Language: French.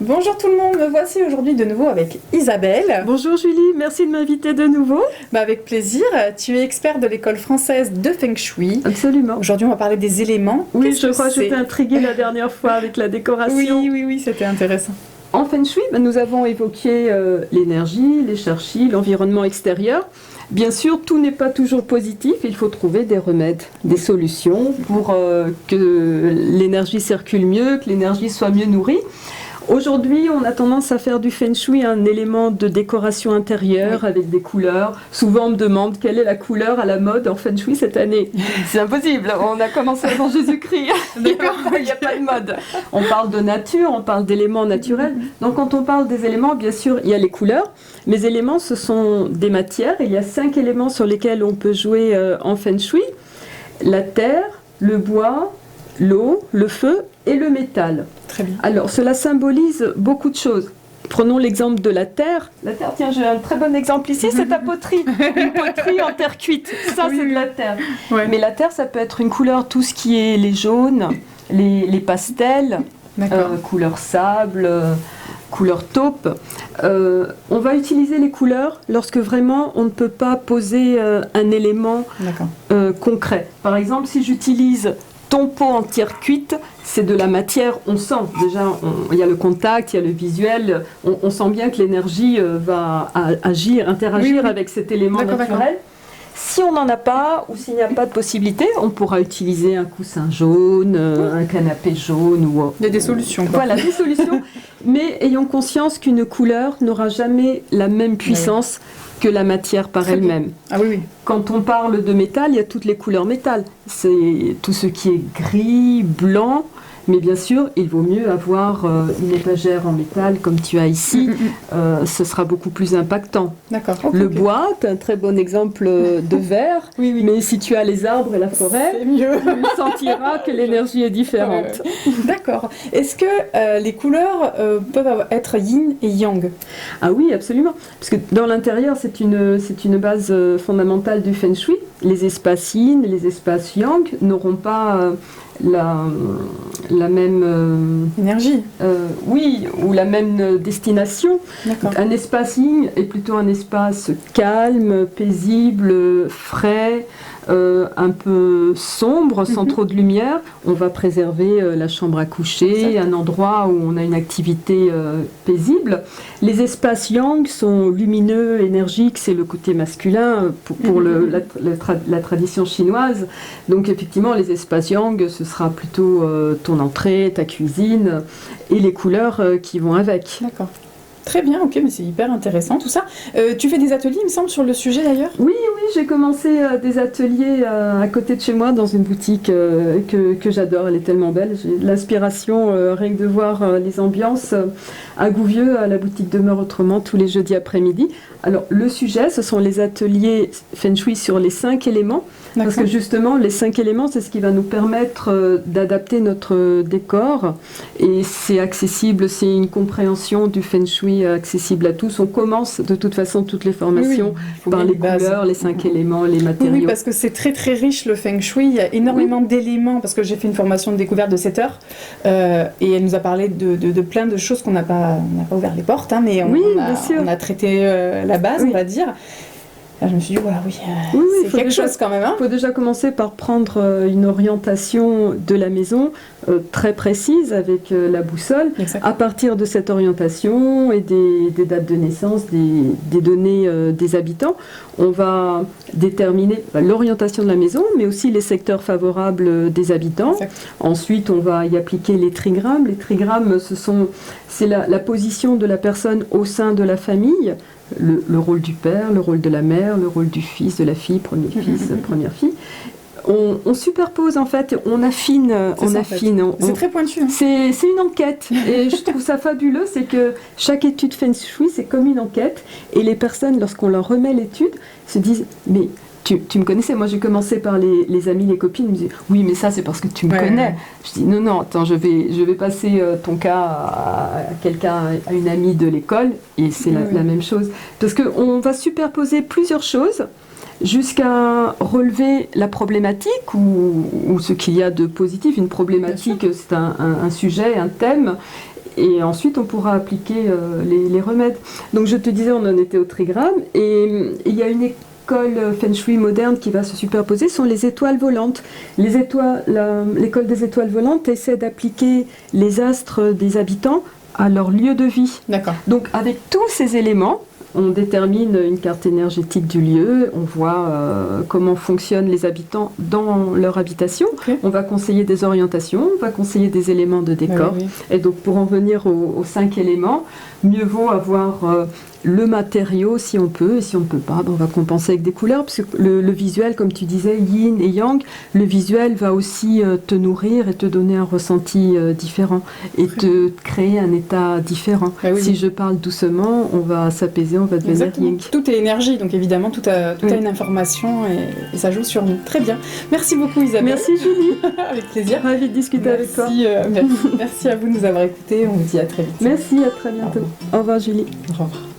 Bonjour tout le monde, me voici aujourd'hui de nouveau avec Isabelle. Bonjour Julie, merci de m'inviter de nouveau. Avec plaisir, tu es experte de l'école française de Feng Shui. Absolument. Aujourd'hui on va parler des éléments. Oui, je crois que j'étais intriguée la dernière fois avec la décoration. Oui, c'était intéressant. En Feng Shui, nous avons évoqué l'énergie, l'énergie, l'environnement extérieur. Bien sûr, tout n'est pas toujours positif, il faut trouver des remèdes, des solutions pour que l'énergie circule mieux, que l'énergie soit mieux nourrie. Aujourd'hui, on a tendance à faire du Feng Shui un élément de décoration intérieure avec des couleurs. Souvent, on me demande quelle est la couleur à la mode en Feng Shui cette année. C'est impossible, on a commencé avant Jésus-Christ. D'accord, il n'y a pas de mode. On parle de nature, on parle d'éléments naturels. Donc quand on parle des éléments, bien sûr, il y a les couleurs. Mais éléments, ce sont des matières. Il y a 5 éléments sur lesquels on peut jouer en Feng Shui. La terre, le bois, l'eau, le feu et le métal. Très bien. Alors, cela symbolise beaucoup de choses. Prenons l'exemple de la terre. La terre, tiens, j'ai un très bon exemple ici, c'est ta poterie. Une poterie en terre cuite. Ça, c'est de la terre. Ouais. Mais la terre, ça peut être une couleur, tout ce qui est les jaunes, les pastels, couleur sable, couleur taupe. On va utiliser les couleurs lorsque vraiment on ne peut pas poser un élément concret. Par exemple, si j'utilise ton pot en terre cuite, c'est de la matière, on sent déjà, il y a le contact, il y a le visuel, on sent bien que l'énergie va agir, interagir avec cet élément naturel. Si on n'en a pas, ou s'il n'y a pas de possibilité, on pourra utiliser un coussin jaune, un canapé jaune. Il y a des solutions. Voilà, des solutions. Mais ayons conscience qu'une couleur n'aura jamais la même puissance que la matière par elle-même. Ah oui. Quand on parle de métal, il y a toutes les couleurs métal. C'est tout ce qui est gris, blanc. Mais bien sûr, il vaut mieux avoir une étagère en métal comme tu as ici. Ce sera beaucoup plus impactant. D'accord. Le bois, tu as un très bon exemple de verre. Mais si tu as les arbres et la forêt, c'est mieux. Tu sentiras que l'énergie est différente. D'accord. Est-ce que les couleurs peuvent être yin et yang? Ah oui, absolument. Parce que dans l'intérieur, c'est une base fondamentale du Feng Shui. Les espaces yin, les espaces yang n'auront pas la même énergie, oui, ou la même destination. Un espace yin est plutôt un espace calme, paisible, frais, un peu sombre, sans trop de lumière. On va préserver la chambre à coucher, un endroit où on a une activité paisible. Les espaces yang sont lumineux, énergiques, c'est le côté masculin pour la tradition chinoise. Donc effectivement, les espaces yang, ce sera plutôt ton entrée, ta cuisine et les couleurs qui vont avec. D'accord. Très bien, ok, mais c'est hyper intéressant tout ça. Tu fais des ateliers, il me semble, sur le sujet d'ailleurs? Oui, j'ai commencé des ateliers à côté de chez moi dans une boutique que j'adore, elle est tellement belle. J'ai de l'inspiration rien que de voir les ambiances à Gouvieux, à la boutique Demeure Autrement, tous les jeudis après-midi. Alors, le sujet, ce sont les ateliers Feng Shui sur les 5 éléments. Parce que justement, les 5 éléments, c'est ce qui va nous permettre d'adapter notre décor. Et c'est accessible, c'est une compréhension du Feng Shui accessible à tous. On commence de toute façon toutes les formations par les couleurs, les 5 éléments, les matériaux. Oui, parce que c'est très très riche le Feng Shui. Il y a énormément d'éléments, parce que j'ai fait une formation de découverte de 7 heures. Et elle nous a parlé de plein de choses qu'on n'a pas ouvert les portes, hein, mais on a traité la base, on va dire. Là, je me suis dit, c'est quelque chose quand même. Il faut déjà commencer par prendre une orientation de la maison très précise avec la boussole. À partir de cette orientation et des dates de naissance, des données des habitants, on va déterminer l'orientation de la maison, mais aussi les secteurs favorables des habitants. Ensuite, on va y appliquer les trigrammes. Les trigrammes, c'est la position de la personne au sein de la famille. Le rôle du père, le rôle de la mère, le rôle du fils, de la fille, premier fils, première fille. On superpose en fait, on affine. C'est très pointu. Hein. C'est une enquête et je trouve ça fabuleux, c'est que chaque étude Feng Shui, c'est comme une enquête et les personnes, lorsqu'on leur remet l'étude, se disent « mais tu me connaissais, moi j'ai commencé par les amis, les copines, ils me disaient oui mais ça c'est parce que tu me connais. Je dis non, attends, je vais passer ton cas à quelqu'un, à une amie de l'école et c'est la même chose. Parce qu'on va superposer plusieurs choses jusqu'à relever la problématique ou ce qu'il y a de positif. Une problématique, c'est un sujet, un thème. Et ensuite, on pourra appliquer les remèdes. Donc, je te disais, on en était au trigramme. Et il y a une école Feng Shui moderne qui va se superposer, sont les étoiles volantes. L'école des étoiles volantes essaie d'appliquer les astres des habitants à leur lieu de vie. D'accord. Donc, avec tous ces éléments, on détermine une carte énergétique du lieu, on voit comment fonctionnent les habitants dans leur habitation, Okay. On va conseiller des orientations, on va conseiller des éléments de décor. Oui. Et donc pour en venir aux 5 éléments, mieux vaut avoir le matériau si on peut, et si on ne peut pas, on va compenser avec des couleurs, parce que le visuel, comme tu disais, yin et yang, le visuel va aussi te nourrir et te donner un ressenti différent, et te créer un état différent. Oui. Si je parle doucement, on va s'apaiser, on va devenir yin. Tout est énergie, donc évidemment, tout a une information et ça joue sur nous. Très bien. Merci beaucoup Isabelle. Merci Julie. Avec plaisir. Ravie de discuter avec toi. Merci à vous de nous avoir écoutés. On vous dit à très vite. Merci, à très bientôt. Au revoir Julie. Au revoir.